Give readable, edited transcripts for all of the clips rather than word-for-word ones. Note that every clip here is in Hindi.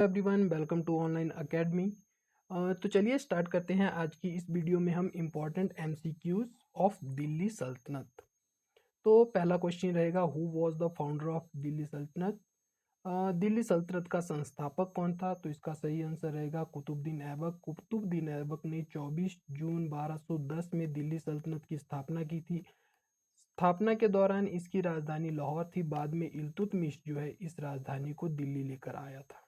Everyone, welcome to online academy. तो चलिए स्टार्ट करते हैं। आज की इस वीडियो में हम इम्पॉर्टेंट एमसीक्यूज ऑफ दिल्ली सल्तनत। तो पहला क्वेश्चन रहेगा, who was the founder of Delhi सल्तनत। दिल्ली सल्तनत का संस्थापक कौन था? तो इसका सही आंसर रहेगा कुतुबुद्दीन ऐबक। कुतुबुद्दीन ऐबक ने 24 जून 1210 में दिल्ली सल्तनत की स्थापना की थी। स्थापना के दौरान इसकी राजधानी लाहौर थी। बाद में इल्तुतमिश जो है इस राजधानी को दिल्ली लेकर आया था।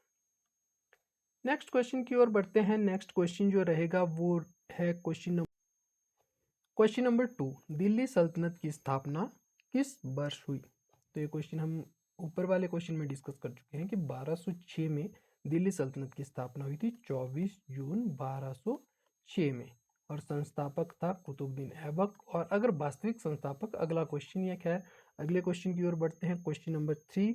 नेक्स्ट क्वेश्चन की ओर बढ़ते हैं। नेक्स्ट क्वेश्चन जो रहेगा वो है क्वेश्चन नंबर 2। दिल्ली सल्तनत की स्थापना किस वर्ष हुई? तो ये क्वेश्चन हम ऊपर वाले क्वेश्चन में डिस्कस कर चुके हैं कि 1206 में दिल्ली सल्तनत की स्थापना हुई थी, 24 जून 1206 में, और संस्थापक था कुतुबुद्दीन ऐबक। और अगर वास्तविक संस्थापक, अगला क्वेश्चन ये क्या है, अगले क्वेश्चन की ओर बढ़ते हैं। Question number 3।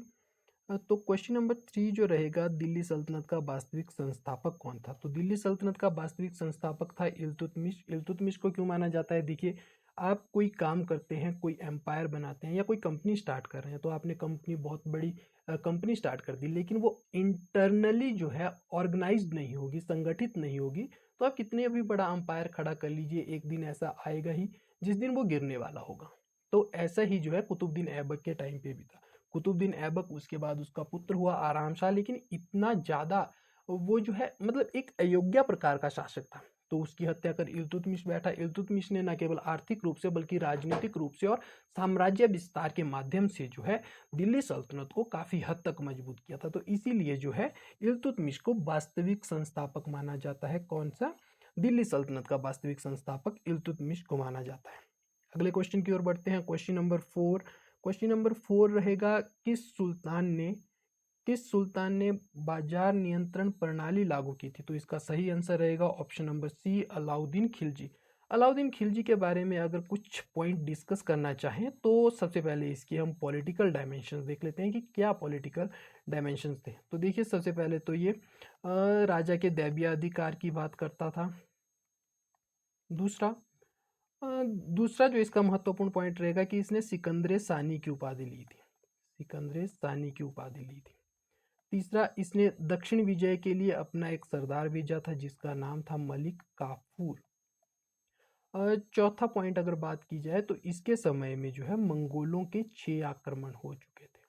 तो क्वेश्चन नंबर 3 जो रहेगा, दिल्ली सल्तनत का वास्तविक संस्थापक कौन था? तो दिल्ली सल्तनत का वास्तविक संस्थापक था इल्तुतमिश। इल्तुतमिश को क्यों माना जाता है? देखिए, आप कोई काम करते हैं, कोई एम्पायर बनाते हैं या कोई कंपनी स्टार्ट कर रहे हैं, तो आपने कंपनी, बहुत बड़ी कंपनी स्टार्ट कर दी, लेकिन वो इंटरनली जो है ऑर्गेनाइज्ड नहीं होगी, संगठित नहीं होगी, तो आप कितने भी बड़ा एम्पायर खड़ा कर लीजिए, एक दिन ऐसा आएगा ही जिस दिन वो गिरने वाला होगा। तो ऐसा ही जो है कुतुबुद्दीन ऐबक के टाइम पे भी था। कुतुबुद्दीन ऐबक, उसके बाद उसका पुत्र हुआ आराम शाह, लेकिन इतना ज़्यादा वो जो है मतलब एक अयोग्य प्रकार का शासक था, तो उसकी हत्या कर इल्तुतमिश बैठा। इल्तुतमिश ने न केवल आर्थिक रूप से बल्कि राजनीतिक रूप से और साम्राज्य विस्तार के माध्यम से जो है दिल्ली सल्तनत को काफ़ी हद तक मजबूत किया था। तो इसीलिए जो है इल्तुतमिश को वास्तविक संस्थापक माना जाता है। कौन सा? दिल्ली सल्तनत का वास्तविक संस्थापक इल्तुतमिश को माना जाता है। अगले क्वेश्चन की ओर बढ़ते हैं। Question number 4। क्वेश्चन नंबर 4 रहेगा, किस सुल्तान ने बाजार नियंत्रण प्रणाली लागू की थी? तो इसका सही आंसर रहेगा option number C, Alauddin Khilji. Alauddin Khilji के बारे में अगर कुछ पॉइंट डिस्कस करना चाहें तो सबसे पहले इसके हम पॉलिटिकल डायमेंशंस देख लेते हैं कि क्या पॉलिटिकल डायमेंशंस थे। तो देखिए, सबसे पहले तो ये राजा के दैवीय अधिकार की बात करता था। दूसरा अ, दूसरा जो इसका महत्वपूर्ण पॉइंट रहेगा कि इसने सिकंदर सानी की उपाधि ली थी। सिकंदर सानी की उपाधि ली थी। तीसरा, इसने दक्षिण विजय के लिए अपना एक सरदार भेजा था जिसका नाम था मलिक काफूर। चौथा पॉइंट अगर बात की जाए तो इसके समय में जो है मंगोलों के 6 आक्रमण हो चुके थे।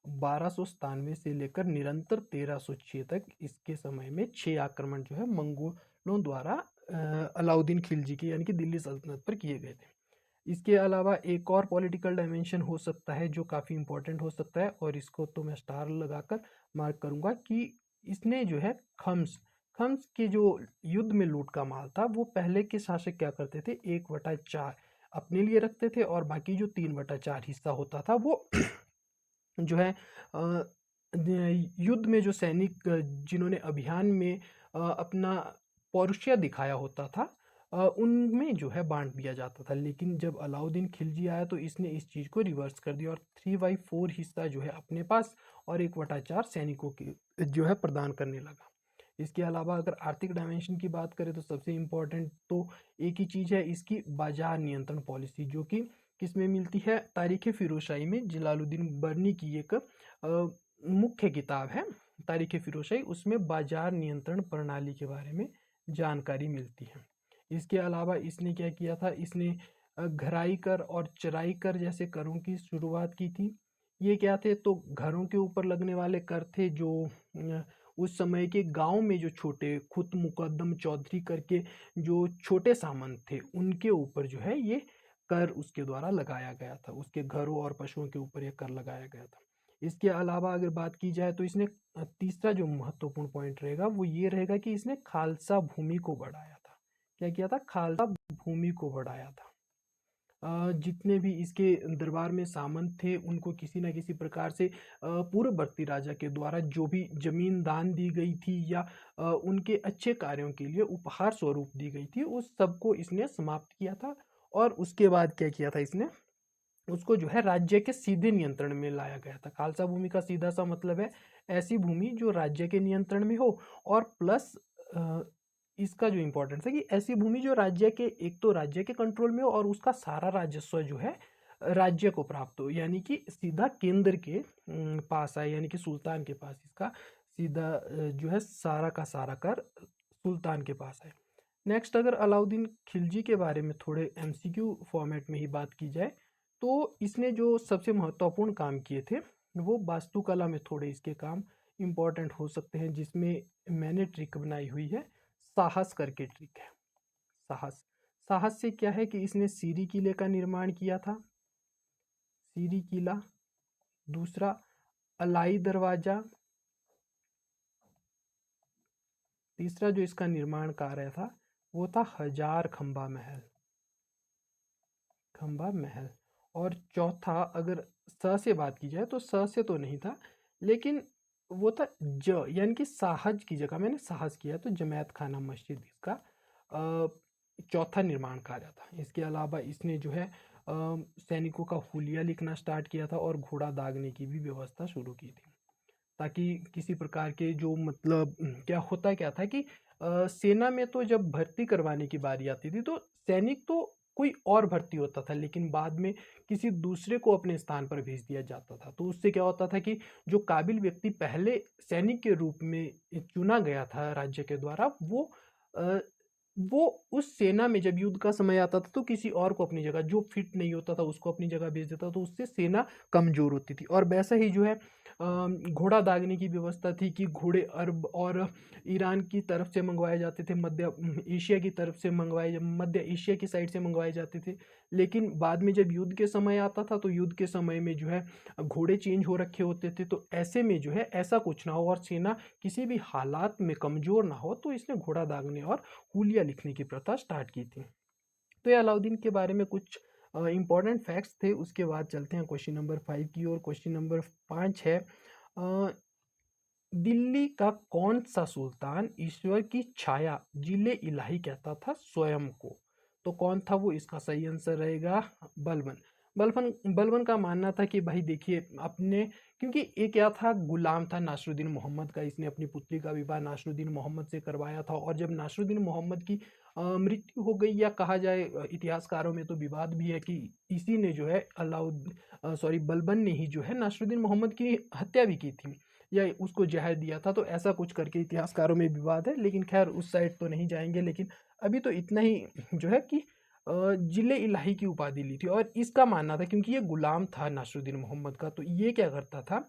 1297 से लेकर निरंतर 1306 तक इसके समय में 6 आक्रमण जो है मंगोलों द्वारा अलाउद्दीन खिलजी की यानी कि दिल्ली सल्तनत पर किए गए थे। इसके अलावा एक और पॉलिटिकल डायमेंशन हो सकता है जो काफ़ी इंपॉर्टेंट हो सकता है, और इसको तो मैं स्टार लगाकर मार्क करूंगा कि इसने जो है खम्स के जो युद्ध में लूट का माल था, वो पहले के शासक क्या करते थे, 1/4 अपने लिए रखते थे और बाकी जो 3/4 हिस्सा होता था वो जो है युद्ध में जो सैनिक जिन्होंने अभियान में अपना पौरुषय दिखाया होता था, उनमें जो है बांट दिया जाता था। लेकिन जब अलाउद्दीन खिलजी आया तो इसने इस चीज़ को रिवर्स कर दिया और 3/4 हिस्सा जो है अपने पास और 1/4 सैनिकों की जो है प्रदान करने लगा। इसके अलावा अगर आर्थिक डायमेंशन की बात करें तो सबसे इम्पोर्टेंट तो एक ही चीज़ है, इसकी बाजार नियंत्रण पॉलिसी, जो कि किसमें मिलती है, तारीख फिरोजशाही में। जलालुद्दीन बर्नी की एक मुख्य किताब है तारीख फिरोजशाही, उसमें बाजार नियंत्रण प्रणाली के बारे में जानकारी मिलती है। इसके अलावा इसने क्या किया था, इसने घराई कर और चराई कर जैसे करों की शुरुआत की थी। ये क्या थे, तो घरों के ऊपर लगने वाले कर थे जो उस समय के गांव में जो छोटे खुद मुकद्दम चौधरी करके जो छोटे सामंत थे उनके ऊपर जो है ये कर उसके द्वारा लगाया गया था, उसके घरों और पशुओं के ऊपर ये कर लगाया गया था। इसके अलावा अगर बात की जाए तो इसने तीसरा जो महत्वपूर्ण पॉइंट रहेगा वो ये रहेगा कि इसने खालसा भूमि को बढ़ाया था। क्या किया था? खालसा भूमि को बढ़ाया था। जितने भी इसके दरबार में सामंत थे उनको किसी न किसी प्रकार से पूर्ववर्ती राजा के द्वारा जो भी जमीन दान दी गई थी या उनके अच्छे कार्यों के लिए उपहार स्वरूप दी गई थी, उस सबको इसने समाप्त किया था। और उसके बाद क्या किया था इसने, उसको जो है राज्य के सीधे नियंत्रण में लाया गया था। खालसा भूमि का सीधा सा मतलब है ऐसी भूमि जो राज्य के नियंत्रण में हो, और प्लस इसका जो इम्पोर्टेंस है कि ऐसी भूमि जो राज्य के, एक तो राज्य के कंट्रोल में हो और उसका सारा राजस्व जो है राज्य को प्राप्त हो, यानी कि सीधा केंद्र के पास आए, यानी कि सुल्तान के पास इसका सीधा जो है सारा का सारा कर सुल्तान के पास है। नेक्स्ट अगर अलाउद्दीन खिलजी के बारे में थोड़े एमसीक्यू फॉर्मेट में ही बात की जाए, तो इसने जो सबसे महत्वपूर्ण काम किए थे वो वास्तुकला में थोड़े इसके काम इम्पोर्टेंट हो सकते हैं, जिसमें मैंने ट्रिक बनाई हुई है, साहस करके ट्रिक है। साहस, साहस से क्या है कि इसने सीरी किले का निर्माण किया था, सीरी किला। दूसरा अलाई दरवाजा। तीसरा जो इसका निर्माण कार्य था वो था हजार खंबा महल, खंबा महल। और चौथा अगर स से बात की जाए तो स से तो नहीं था, लेकिन वो था ज, यानी कि साहज की जगह मैंने साहस किया, तो जमायत खाना मस्जिद इसका चौथा निर्माण कार्य था। इसके अलावा इसने जो है सैनिकों का हुलिया लिखना स्टार्ट किया था और घोड़ा दागने की भी व्यवस्था शुरू की थी, ताकि किसी प्रकार के जो मतलब क्या था कि सेना में तो जब भर्ती करवाने की बारी आती थी तो सैनिक तो कोई और भर्ती होता था, लेकिन बाद में किसी दूसरे को अपने स्थान पर भेज दिया जाता था। तो उससे क्या होता था कि जो काबिल व्यक्ति पहले सैनिक के रूप में चुना गया था राज्य के द्वारा, अ, वो उस सेना में जब युद्ध का समय आता था तो किसी और को अपनी जगह, जो फिट नहीं होता था उसको अपनी जगह भेज देता, तो उससे सेना कमजोर होती थी। और वैसा ही जो है घोड़ा दागने की व्यवस्था थी कि घोड़े अरब और ईरान की तरफ से मंगवाए जाते थे, मध्य एशिया की तरफ से मंगवाए, मध्य एशिया की साइड से मंगवाए जाते थे। लेकिन बाद में जब युद्ध के समय आता था तो युद्ध के समय में जो है घोड़े चेंज हो रखे होते थे, तो ऐसे में जो है ऐसा कुछ ना हो और सेना किसी भी हालात में कमजोर ना हो, तो इसने घोड़ा दागने और हुलिया लिखने की प्रथा स्टार्ट की थी। तो ये अलाउद्दीन के बारे में कुछ इंपॉर्टेंट फैक्ट्स थे। उसके बाद चलते हैं क्वेश्चन नंबर 5 की ओर। क्वेश्चन नंबर 5 है, दिल्ली का कौन सा सुल्तान ईश्वर की छाया जिले इलाही कहता था स्वयं को? तो कौन था वो? इसका सही आंसर रहेगा बलबन। बलबन बलबन का मानना था कि भाई देखिए अपने, क्योंकि ये क्या था, गुलाम था नासरुद्दीन मोहम्मद का, इसने अपनी पुत्री का विवाह नासरुद्दीन मोहम्मद से करवाया था। और जब नासरुद्दीन मोहम्मद की मृत्यु हो गई, या कहा जाए इतिहासकारों में तो विवाद भी है कि इसी ने जो है बलबन ने ही जो है नासरुद्दीन मोहम्मद की हत्या भी की थी या उसको जहर दिया था। तो ऐसा कुछ करके इतिहासकारों में विवाद है, लेकिन खैर उस साइड तो नहीं जाएंगे। लेकिन अभी तो इतना ही जो है कि जिले इलाही की उपाधि ली थी। और इसका मानना था, क्योंकि ये गुलाम था नासरुद्दीन मोहम्मद का, तो ये क्या करता था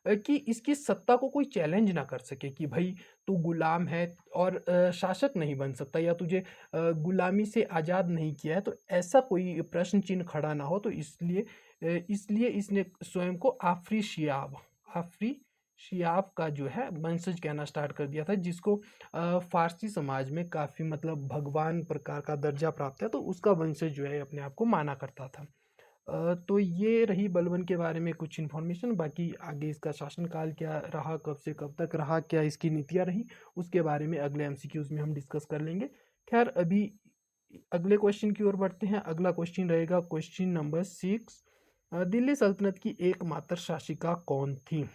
कि इसकी सत्ता को कोई चैलेंज ना कर सके कि भाई तू गुलाम है और शासक नहीं बन सकता, या तुझे गुलामी से आज़ाद नहीं किया है, तो ऐसा कोई प्रश्न चिन्ह खड़ा ना हो। तो इसलिए इसने स्वयं को आफरी शियाब का जो है वंशज कहना स्टार्ट कर दिया था, जिसको फारसी समाज में काफ़ी मतलब भगवान प्रकार का दर्जा प्राप्त है, तो उसका वंशज जो है अपने आप को माना करता था। तो ये रही बलबन के बारे में कुछ इन्फॉर्मेशन। बाकी आगे इसका शासनकाल क्या रहा, कब से कब तक रहा, क्या इसकी नीतियाँ रही, उसके बारे में अगले एमसीक्यूज में हम डिस्कस कर लेंगे। खैर अभी अगले क्वेश्चन की ओर बढ़ते हैं। अगला क्वेश्चन रहेगा क्वेश्चन नंबर 6। दिल्ली सल्तनत की एकमात्र शासिका कौन थी?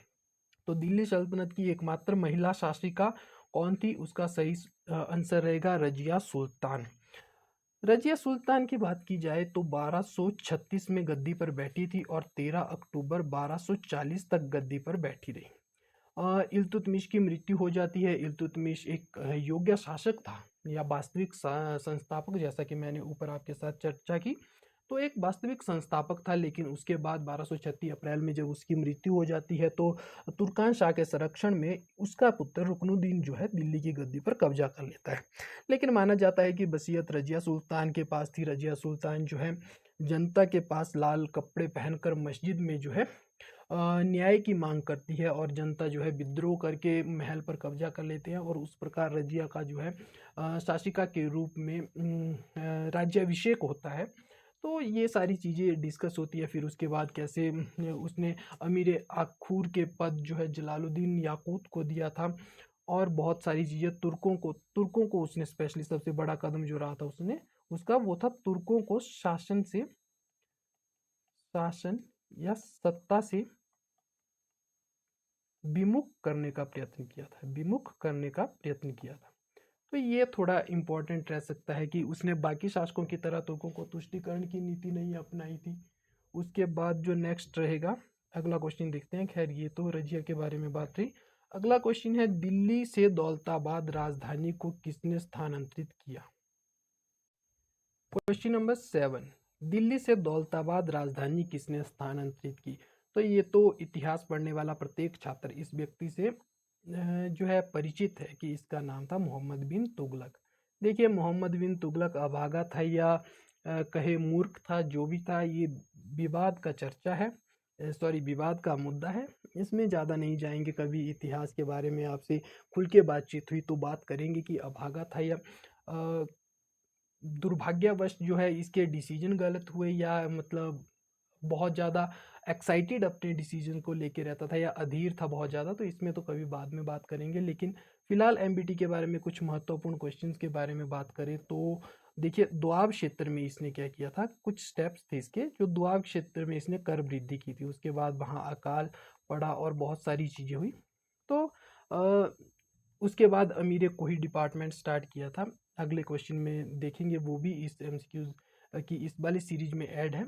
तो दिल्ली सल्तनत की एकमात्र महिला शासिका कौन थी? उसका सही आंसर रहेगा रजिया सुल्तान। रजिया सुल्तान की बात की जाए तो 1236 में गद्दी पर बैठी थी और 13 अक्टूबर 1240 तक गद्दी पर बैठी रही। इल्तुतमिश की मृत्यु हो जाती है। इल्तुतमिश एक योग्य शासक था या वास्तविक संस्थापक, जैसा कि मैंने ऊपर आपके साथ चर्चा की, तो एक वास्तविक संस्थापक था। लेकिन उसके बाद 1236 अप्रैल में जब उसकी मृत्यु हो जाती है तो तुर्कान शाह के संरक्षण में उसका पुत्र रुकनुद्दीन जो है दिल्ली की गद्दी पर कब्जा कर लेता है। लेकिन माना जाता है कि बसीयत रजिया सुल्तान के पास थी। रजिया सुल्तान जो है जनता के पास लाल कपड़े पहनकर मस्जिद में जो है न्याय की मांग करती है, और जनता जो है विद्रोह करके महल पर कब्जा कर लेते हैं, और उस प्रकार रजिया का जो है शासिका के रूप में राज्याभिषेक होता है। तो ये सारी चीज़ें डिस्कस होती है। फिर उसके बाद कैसे उसने अमीर आखूर के पद जो है जलालुद्दीन याकूत को दिया था, और बहुत सारी चीज़ें तुर्कों को उसने स्पेशली सबसे बड़ा कदम जो रहा था उसने उसका वो था तुर्कों को शासन या सत्ता से विमुख करने का प्रयत्न किया था, विमुख करने का प्रयत्न किया था। तो ये थोड़ा इम्पोर्टेंट रह सकता है कि उसने बाकी शासकों की तरह तुर्कों को तुष्टीकरण की नीति नहीं अपनाई थी। उसके बाद जो नेक्स्ट रहेगा, अगला क्वेश्चन देखते हैं। खैर ये तो रजिया के बारे में बात रही। अगला क्वेश्चन है, दिल्ली से दौलताबाद राजधानी को किसने स्थानांतरित किया? क्वेश्चन नंबर 7, दिल्ली से दौलताबाद राजधानी किसने स्थानांतरित की? तो ये तो इतिहास पढ़ने वाला प्रत्येक छात्र इस व्यक्ति से जो है परिचित है कि इसका नाम था मोहम्मद बिन तुगलक। देखिए, मोहम्मद बिन तुगलक अभागा था या कहे मूर्ख था, जो भी था, ये विवाद का चर्चा है, सॉरी विवाद का मुद्दा है। इसमें ज़्यादा नहीं जाएंगे, कभी इतिहास के बारे में आपसे खुल के बातचीत हुई तो बात करेंगे कि अभागा था या दुर्भाग्यवश जो है इसके डिसीजन गलत हुए, या मतलब बहुत ज़्यादा एक्साइटेड अपने डिसीजन को लेके रहता था या अधीर था बहुत ज़्यादा, तो इसमें तो कभी बाद में बात करेंगे। लेकिन फिलहाल एमबीटी के बारे में कुछ महत्वपूर्ण क्वेश्चंस के बारे में बात करें तो देखिए, दोआब क्षेत्र में इसने क्या किया था, कुछ स्टेप्स थे इसके, जो दोआब क्षेत्र में इसने कर वृद्धि की थी। उसके बाद वहाँ अकाल पड़ा और बहुत सारी चीज़ें हुई। तो उसके बाद अमीर कोही डिपार्टमेंट स्टार्ट किया था। अगले क्वेश्चन में देखेंगे, वो भी इस एमसीक्यूज की इस वाली सीरीज में ऐड है।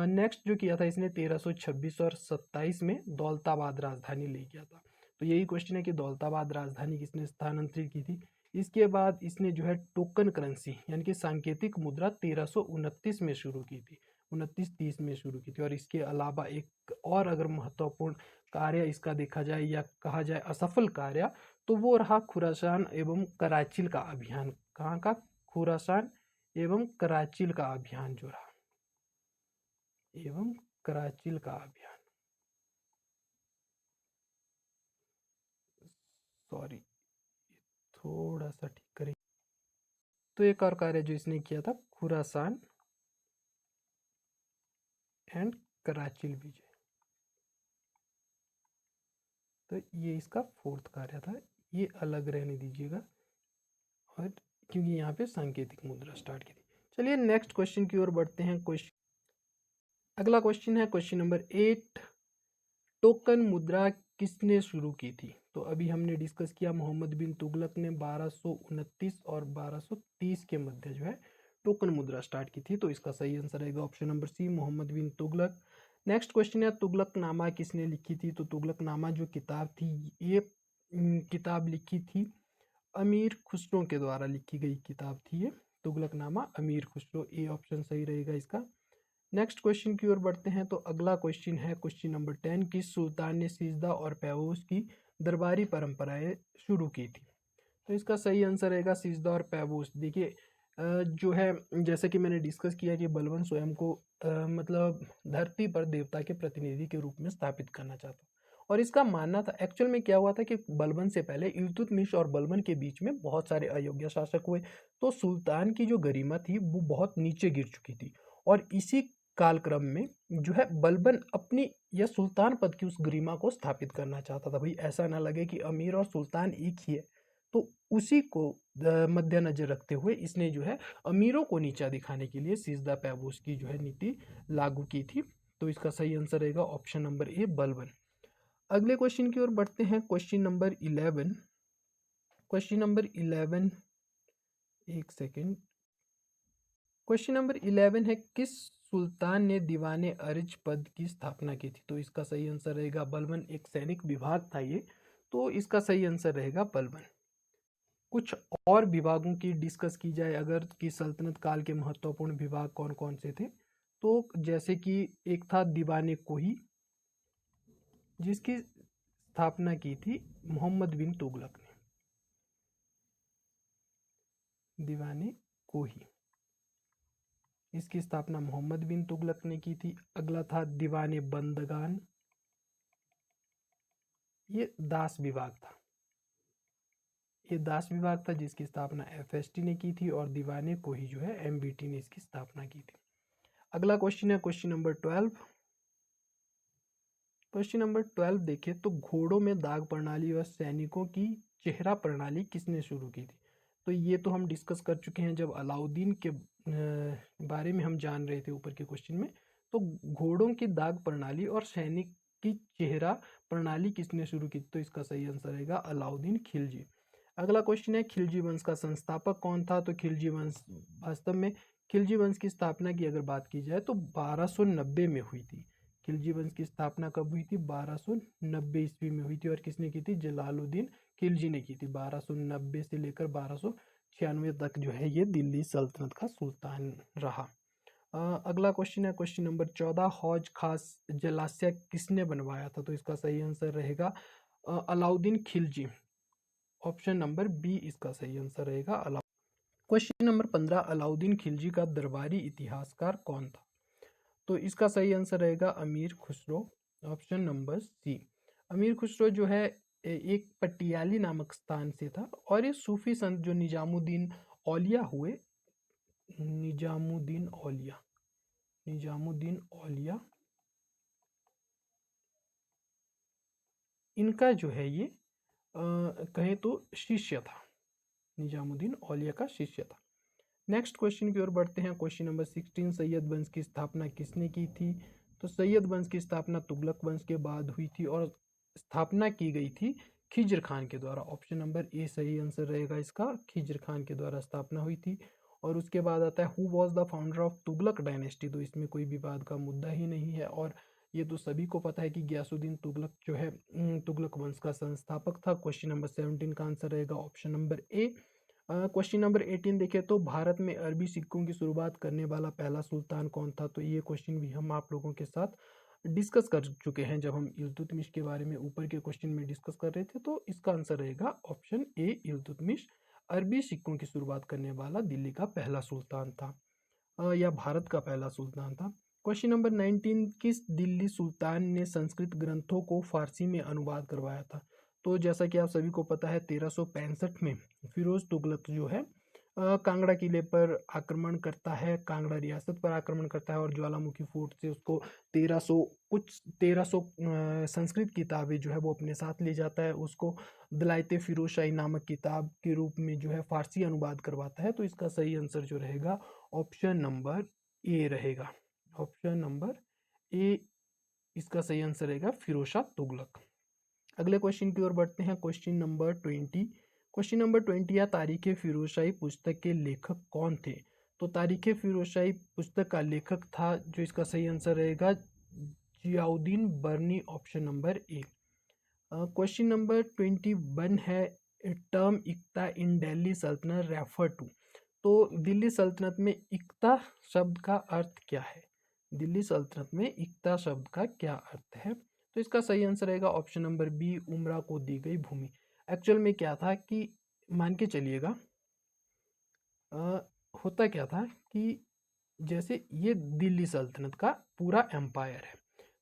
नेक्स्ट जो किया था इसने 1326 और 27 में दौलताबाद राजधानी ले गया था। तो यही क्वेश्चन है कि दौलताबाद राजधानी किसने स्थानांतरित की थी। इसके बाद इसने जो है टोकन करेंसी यानी कि सांकेतिक मुद्रा 1329 में शुरू की थी, 2930 में शुरू की थी। और इसके अलावा एक और अगर महत्वपूर्ण कार्य इसका देखा जाए या कहा जाए असफल कार्य, तो वो रहा खुरासान एवं कराचिल का अभियान। कहाँ का? खुरासान एवं कराचिल का अभियान जो रहा, एवं कराचिल का अभियान, सॉरी थोड़ा सा ठीक करें। तो एक और कार्य जो इसने किया था, खुरासान एंड कराचिल विजय, तो ये इसका फोर्थ कार्य था। ये अलग रहने दीजिएगा, और क्योंकि यहाँ पे सांकेतिक मुद्रा स्टार्ट की थी। चलिए नेक्स्ट क्वेश्चन की ओर बढ़ते हैं। अगला क्वेश्चन है क्वेश्चन नंबर 8, टोकन मुद्रा किसने शुरू की थी? तो अभी हमने डिस्कस किया, मोहम्मद बिन तुगलक ने 1229 और 1230 के मध्य जो है टोकन मुद्रा स्टार्ट की थी। तो इसका सही आंसर रहेगा ऑप्शन नंबर सी, मोहम्मद बिन तुगलक। नेक्स्ट क्वेश्चन है, तुगलकनामा किसने लिखी थी? तो तुगलकनामा जो किताब थी, ये किताब लिखी थी अमीर खुसरो के द्वारा लिखी गई किताब थी ये, तुगलकनामा अमीर खुसरो। ए ऑप्शन सही रहेगा इसका। नेक्स्ट क्वेश्चन की ओर बढ़ते हैं। तो अगला क्वेश्चन है क्वेश्चन नंबर 10, किस सुल्तान ने सिजदा और पैवूस की दरबारी परंपराएं शुरू की थी? तो इसका सही आंसर रहेगा सिजदा और पैवूस। देखिए, जो है जैसे कि मैंने डिस्कस किया कि बलबन स्वयं को मतलब धरती पर देवता के प्रतिनिधि के रूप में स्थापित करना चाहता, और इसका मानना था, एक्चुअल में क्या हुआ था कि बलबन से पहले इल्तुतमिश और बलबन के बीच में बहुत सारे अयोग्य शासक हुए, तो सुल्तान की जो गरिमा थी वो बहुत नीचे गिर चुकी थी। और इसी कालक्रम में जो है बलबन अपनी या सुल्तान पद की उस गरिमा को स्थापित करना चाहता था। भाई ऐसा ना लगे कि अमीर और सुल्तान एक ही है, तो उसी को मद्देनजर रखते हुए इसने जो है अमीरों को नीचा दिखाने के लिए सिजदा पैबूस की जो है नीति लागू की थी। तो इसका सही आंसर रहेगा ऑप्शन नंबर ए, बलबन। अगले क्वेश्चन की ओर बढ़ते हैं, क्वेश्चन नंबर 11। क्वेश्चन नंबर 11, एक सेकेंड। क्वेश्चन नंबर 11 है, किस सुल्तान ने दीवाने अर्ज पद की स्थापना की थी? तो इसका सही आंसर रहेगा बलबन। एक सैनिक विभाग था ये, तो इसका सही आंसर रहेगा बलबन। कुछ और विभागों की डिस्कस की जाए अगर कि सल्तनत काल के महत्वपूर्ण विभाग कौन कौन से थे, तो जैसे कि एक था दीवाने कोही, जिसकी स्थापना की थी मोहम्मद बिन तुगलक ने, दीवाने कोही, इसकी स्थापना मोहम्मद बिन तुगलक ने की थी। अगला था दीवाने बंदगान, ये दास विभाग था, ये दास विभाग था जिसकी स्थापना एफएसटी ने की थी, और दीवाने कोही जो है एमबीटी ने इसकी स्थापना की थी। अगला क्वेश्चन है क्वेश्चन नंबर 12। क्वेश्चन नंबर 12 देखें तो घोड़ों में दाग प्रणाली और सैनिकों की चेहरा प्रणाली किसने शुरू की थी? तो ये तो हम डिस्कस कर चुके हैं जब अलाउद्दीन के बारे में हम जान रहे थे ऊपर के क्वेश्चन में। तो घोड़ों की दाग प्रणाली और सैनिक की चेहरा प्रणाली किसने शुरू की? तो इसका सही आंसर रहेगा अलाउद्दीन खिलजी। अगला क्वेश्चन है, खिलजी वंश का संस्थापक कौन था? तो खिलजी वंश वास्तव में खिलजी वंश की स्थापना की अगर बात की जाए तो 1290 में हुई थी। खिलजी वंश की स्थापना कब हुई थी? 1290 ईस्वी में हुई थी। और किसने की थी? जलालुद्दीन खिलजी ने की थी। 1290 से लेकर 1296 तक जो है ये दिल्ली सल्तनत का सुल्तान रहा। अगला क्वेश्चन है क्वेश्चन नंबर 14, हौज खास जलाशय किसने बनवाया था? तो इसका सही आंसर रहेगा Alauddin Khilji. Option number B इसका सही आंसर रहेगा। क्वेश्चन नंबर 15, अलाउद्दीन खिलजी का दरबारी इतिहासकार कौन था? तो इसका सही आंसर रहेगा अमीर खुसरो। ऑप्शन नंबर सी। अमीर खुसरो जो है एक पटियाली नामक स्थान से था, और ये सूफी संत जो निजामुद्दीन औलिया हुए, निजामुद्दीन औलिया, निजामुद्दीन औलिया, इनका जो है ये कहें तो शिष्य था। निजामुद्दीन औलिया का शिष्य था। नेक्स्ट क्वेश्चन की ओर बढ़ते हैं। क्वेश्चन नंबर 16, सैयद वंश की स्थापना किसने की थी? तो सैयद वंश की स्थापना तुगलक वंश के बाद हुई थी, और स्थापना की गई थी खिज्र खान के द्वारा। ऑप्शन नंबर ए सही आंसर रहेगा इसका, खिज्र खान के द्वारा स्थापना हुई थी। और उसके बाद आता है who was the founder of Tughlaq dynasty? तो इसमें कोई विवाद का मुद्दा ही नहीं है, और ये तो सभी को पता है कि गयासुद्दीन तुगलक जो है तुगलक वंश का संस्थापक था। क्वेश्चन नंबर 17 का आंसर रहेगा option number A. Question number 18 देखें तो भारत में अरबी सिक्कों की शुरुआत करने वाला पहला सुल्तान कौन था? तो ये क्वेश्चन भी हम आप लोगों के साथ डिस्कस कर चुके हैं जब हम इल्तुतमिश के बारे में ऊपर के क्वेश्चन में डिस्कस कर रहे थे। तो इसका आंसर रहेगा ऑप्शन ए, इल्तुतमिश अरबी सिक्कों की शुरुआत करने वाला दिल्ली का पहला सुल्तान था, या भारत का पहला सुल्तान था। क्वेश्चन नंबर 19, किस दिल्ली सुल्तान ने संस्कृत ग्रंथों को फारसी में अनुवाद करवाया था? तो जैसा कि आप सभी को पता है 1365 में फिरोज तुगलक जो है कांगड़ा किले पर आक्रमण करता है, कांगड़ा रियासत पर आक्रमण करता है, और ज्वालामुखी फोर्ट से उसको 1300 संस्कृत किताबें जो है वो अपने साथ ले जाता है। उसको दलाइते फिरोजशाही नामक किताब के रूप में जो है फारसी अनुवाद करवाता है। तो इसका सही आंसर जो रहेगा ऑप्शन नंबर ए रहेगा। ऑप्शन नंबर ए इसका सही आंसर रहेगा, फिरोज शाह तुगलक। अगले क्वेश्चन की ओर बढ़ते हैं। Question number 20। क्वेश्चन नंबर 20, या तारीख फिरोजशाही पुस्तक के लेखक कौन थे? तो तारीख फिरोजशाही पुस्तक का लेखक था, जो इसका सही आंसर रहेगा Ziauddin Barani. Option number A. Question number 21 है, टर्म इक्ता इन दिल्ली सल्तनत रेफर टू? तो दिल्ली सल्तनत में इक्ता शब्द का अर्थ क्या है? दिल्ली सल्तनत में इक्ता शब्द का क्या अर्थ है? तो इसका सही आंसर रहेगा ऑप्शन नंबर बी, उमरा को दी गई भूमि। एक्चुअल में क्या था कि मान के चलिएगा होता क्या था कि जैसे ये दिल्ली सल्तनत का पूरा एम्पायर है,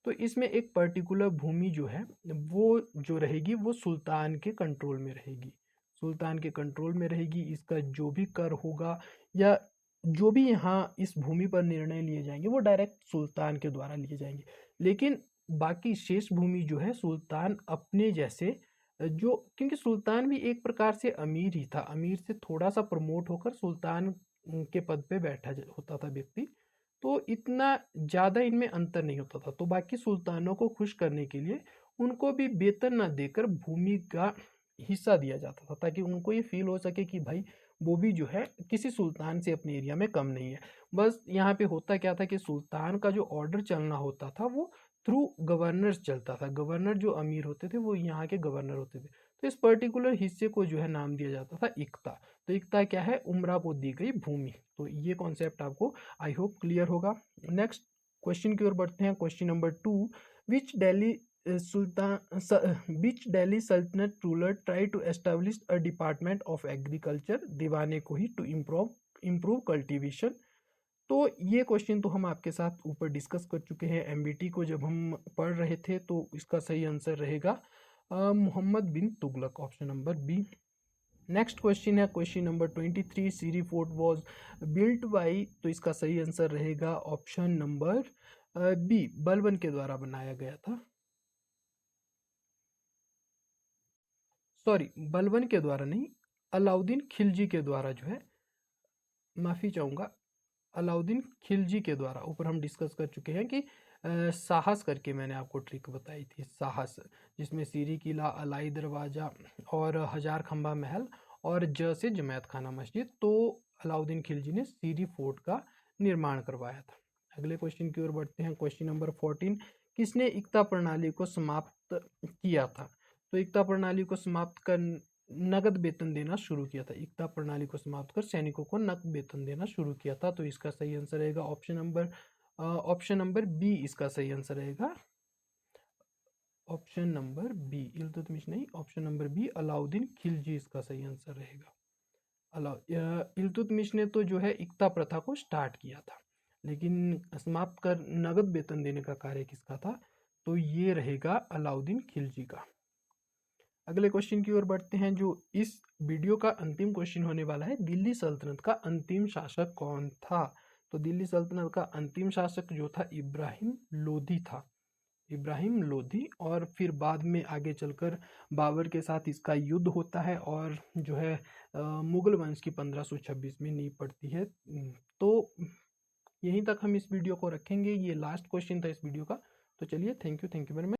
तो इसमें एक पर्टिकुलर भूमि जो है वो जो रहेगी वो सुल्तान के कंट्रोल में रहेगी। सुल्तान के कंट्रोल में रहेगी। इसका जो भी कर होगा या जो भी यहाँ इस भूमि पर निर्णय लिए जाएंगे वो डायरेक्ट सुल्तान के द्वारा लिए जाएंगे। लेकिन बाकी शेष भूमि जो है सुल्तान अपने जैसे जो, क्योंकि सुल्तान भी एक प्रकार से अमीर ही था, अमीर से थोड़ा सा प्रमोट होकर सुल्तान के पद पे बैठा होता था व्यक्ति, तो इतना ज़्यादा इनमें अंतर नहीं होता था। तो बाकी सुल्तानों को खुश करने के लिए उनको भी वेतन ना देकर भूमि का हिस्सा दिया जाता था, ताकि उनको ये फील हो सके कि भाई वो भी जो है किसी सुल्तान से अपने एरिया में कम नहीं है। बस यहाँ पे होता क्या था कि सुल्तान का जो ऑर्डर चलना होता था वो थ्रू गवर्नर्स चलता था। गवर्नर जो अमीर होते थे वो यहाँ के गवर्नर होते थे। तो इस पर्टिकुलर हिस्से को जो है नाम दिया जाता था इक्ता। तो इक्ता क्या है? उमरा को दी गई भूमि। तो ये कॉन्सेप्ट आपको आई होप क्लियर होगा। नेक्स्ट क्वेश्चन की ओर बढ़ते हैं। Question number 2, which Delhi which Delhi Sultanate ruler tried to establish a department of agriculture, दीवाने को ही, to improve cultivation? तो ये क्वेश्चन तो हम आपके साथ ऊपर डिस्कस कर चुके हैं एमबीटी को जब हम पढ़ रहे थे। तो इसका सही आंसर रहेगा Mohammad bin Tughlaq. Option number B. Next question है question number 23, Siri fort was built by? तो इसका सही आंसर रहेगा ऑप्शन नंबर बी, बलबन के द्वारा बनाया गया था। सॉरी, बलबन के द्वारा नहीं, अलाउद्दीन खिलजी के द्वारा जो है, माफ़ी चाहूँगा, अलाउद्दीन खिलजी के द्वारा। ऊपर हम डिस्कस कर चुके हैं कि साहस करके मैंने आपको ट्रिक बताई थी, साहस, जिसमें सीरी किला, अलाई दरवाज़ा और हजार खंबा महल और ज से जमैत खाना मस्जिद। तो अलाउद्दीन खिलजी ने सीरी फोर्ट का निर्माण करवाया था। अगले क्वेश्चन की ओर बढ़ते हैं। क्वेश्चन नंबर 14, किसने इक्ता प्रणाली को समाप्त किया था? तो इक्ता प्रणाली को समाप्त कर नगद वेतन देना शुरू किया था। इक्ता प्रणाली को समाप्त कर सैनिकों को नगद वेतन देना शुरू किया था। तो इसका सही आंसर रहेगा ऑप्शन नंबर बी इसका सही आंसर रहेगा। ऑप्शन नंबर बी इल्तुतमिश नहीं, option number B Alauddin Khilji इसका सही आंसर रहेगा। इल्तुतमिश ने तो जो है इक्ता प्रथा को स्टार्ट किया था, लेकिन समाप्त कर नगद वेतन देने का कार्य किसका था? तो ये रहेगा अलाउद्दीन खिलजी का। अगले क्वेश्चन की ओर बढ़ते हैं, जो इस वीडियो का अंतिम क्वेश्चन होने वाला है। दिल्ली सल्तनत का अंतिम शासक कौन था? तो दिल्ली सल्तनत का अंतिम शासक जो था इब्राहिम लोधी था। इब्राहिम लोधी। और फिर बाद में आगे चलकर बाबर के साथ इसका युद्ध होता है और जो है मुगल वंश की 1526 में नींव पड़ती है। तो यहीं तक हम इस वीडियो को रखेंगे। ये लास्ट क्वेश्चन था इस वीडियो का। तो चलिए, थैंक यू वेरी मच।